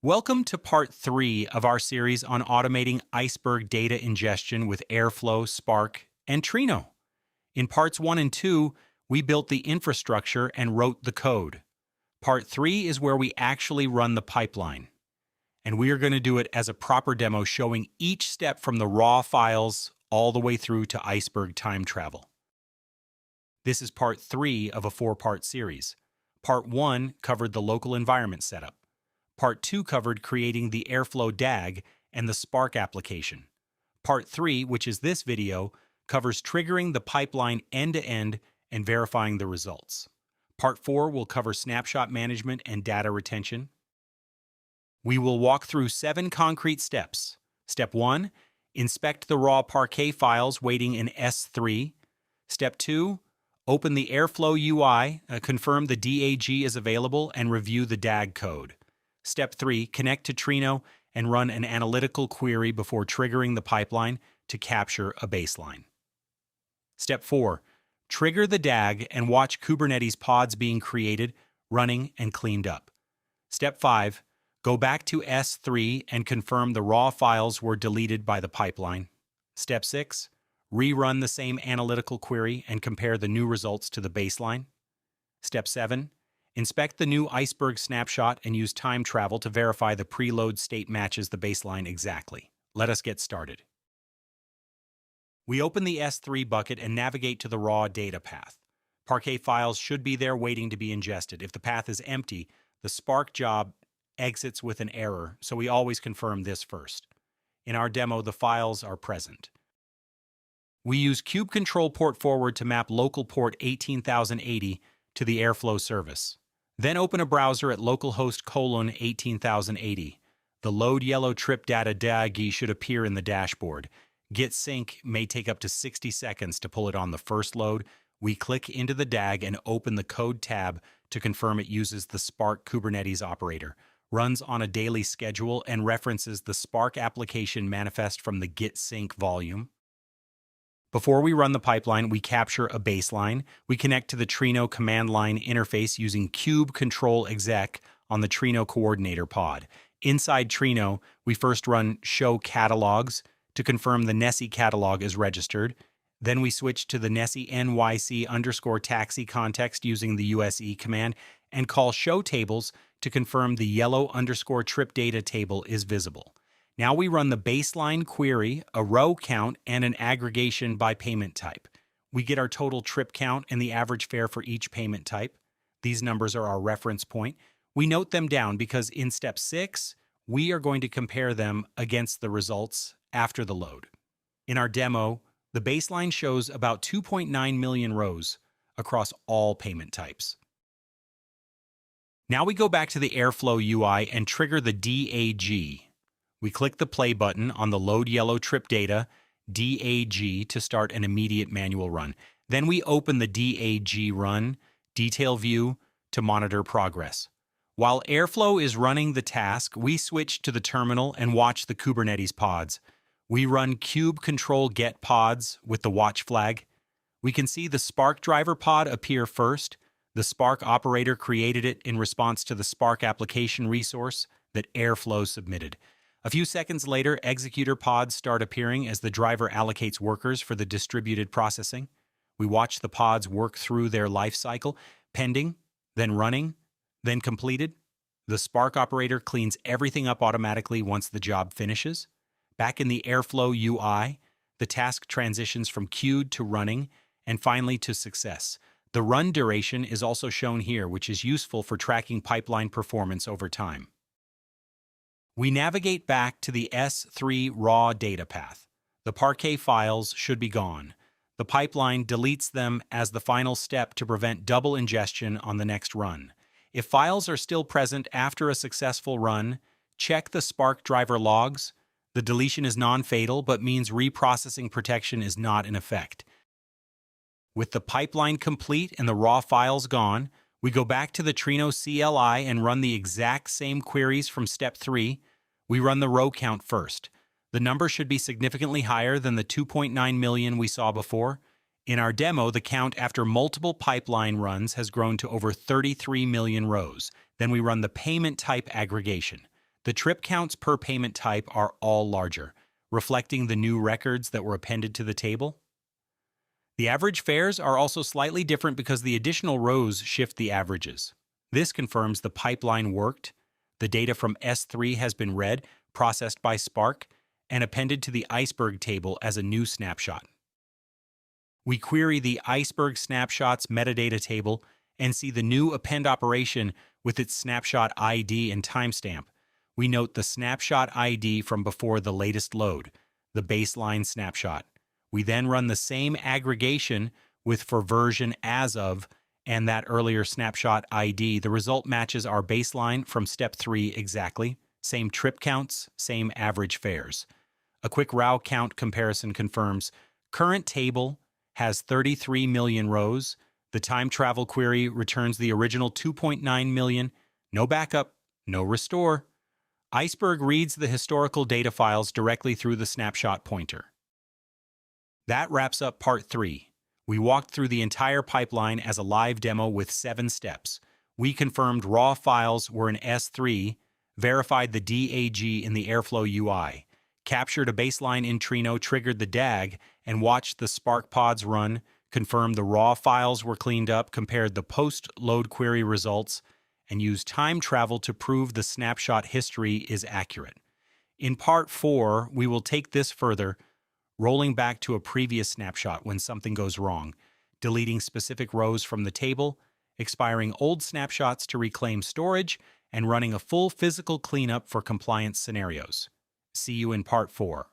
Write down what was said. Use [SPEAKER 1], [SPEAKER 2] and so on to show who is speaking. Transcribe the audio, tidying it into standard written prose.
[SPEAKER 1] Welcome to part 3 of our series on automating Iceberg data ingestion with Airflow, Spark, and Trino. In parts 1 and 2, we built the infrastructure and wrote the code. Part 3 is where we actually run the pipeline. And we are going to do it as a proper demo showing each step from the raw files all the way through to Iceberg time travel. This is part 3 of a 4-part series. Part 1 covered the local environment setup. Part 2 covered creating the Airflow DAG and the Spark application. Part 3, which is this video, covers triggering the pipeline end-to-end and verifying the results. Part 4 will cover snapshot management and data retention. We will walk through 7 concrete steps. Step 1, inspect the raw Parquet files waiting in S3. Step 2, open the Airflow UI, confirm the DAG is available, and review the DAG code. Step 3, connect to Trino and run an analytical query before triggering the pipeline to capture a baseline. Step 4, trigger the DAG and watch Kubernetes pods being created, running, and cleaned up. Step 5, go back to S3 and confirm the raw files were deleted by the pipeline. Step 6, rerun the same analytical query and compare the new results to the baseline. Step 7, inspect the new Iceberg snapshot and use time travel to verify the preload state matches the baseline exactly. Let us get started. We open the S3 bucket and navigate to the raw data path. Parquet files should be there waiting to be ingested. If the path is empty, the Spark job exits with an error, so we always confirm this first. In our demo, the files are present. We use kube control port forward to map local port 18080 to the Airflow service. Then open a browser at localhost :18080. The load yellow trip data DAG should appear in the dashboard. Git sync may take up to 60 seconds to pull it on the first load. We click into the DAG and open the code tab to confirm it uses the Spark Kubernetes operator, runs on a daily schedule, and references the Spark application manifest from the git sync volume. Before we run the pipeline, we capture a baseline. We connect to the Trino command line interface using kube control exec on the Trino coordinator pod. Inside Trino, we first run show catalogs to confirm the Nessie catalog is registered. Then we switch to the Nessie NYC_taxi context using the USE command and call show tables to confirm the yellow _trip data table is visible. Now we run the baseline query, a row count, and an aggregation by payment type. We get our total trip count and the average fare for each payment type. These numbers are our reference point. We note them down because in step 6, we are going to compare them against the results after the load. In our demo, the baseline shows about 2.9 million rows across all payment types. Now we go back to the Airflow UI and trigger the DAG. We click the play button on the load yellow trip data DAG to start an immediate manual run. Then we open the DAG run detail view to monitor progress. While Airflow is running the task, we switch to the terminal and watch the Kubernetes pods. We run kube control get pods with the watch flag. We can see the Spark driver pod appear first. The Spark operator created it in response to the Spark application resource that Airflow submitted. A few seconds later, executor pods start appearing as the driver allocates workers for the distributed processing. We watch the pods work through their life cycle, pending, then running, then completed. The Spark operator cleans everything up automatically once the job finishes. Back in the Airflow UI, the task transitions from queued to running, and finally to success. The run duration is also shown here, which is useful for tracking pipeline performance over time. We navigate back to the S3 raw data path. The Parquet files should be gone. The pipeline deletes them as the final step to prevent double ingestion on the next run. If files are still present after a successful run, check the Spark driver logs. The deletion is non-fatal but means reprocessing protection is not in effect. With the pipeline complete and the raw files gone, we go back to the Trino CLI and run the exact same queries from step 3. We run the row count first. The number should be significantly higher than the 2.9 million we saw before. In our demo, the count after multiple pipeline runs has grown to over 33 million rows. Then we run the payment type aggregation. The trip counts per payment type are all larger, reflecting the new records that were appended to the table. The average fares are also slightly different because the additional rows shift the averages. This confirms the pipeline worked. The data from S3 has been read, processed by Spark, and appended to the Iceberg table as a new snapshot. We query the Iceberg snapshots metadata table and see the new append operation with its snapshot ID and timestamp. We note the snapshot ID from before the latest load, the baseline snapshot. We then run the same aggregation with for version as of and that earlier snapshot ID. The result matches our baseline from step 3 exactly. Same trip counts, same average fares. A quick row count comparison confirms current table has 33 million rows. The time travel query returns the original 2.9 million. No backup, no restore. Iceberg reads the historical data files directly through the snapshot pointer. That wraps up part 3. We walked through the entire pipeline as a live demo with 7 steps. We confirmed raw files were in S3, verified the DAG in the Airflow UI, captured a baseline in Trino, triggered the DAG, and watched the Spark pods run, confirmed the raw files were cleaned up, compared the post-load query results, and used time travel to prove the snapshot history is accurate. In part 4, we will take this further, rolling back to a previous snapshot when something goes wrong, deleting specific rows from the table, expiring old snapshots to reclaim storage, and running a full physical cleanup for compliance scenarios. See you in part 4.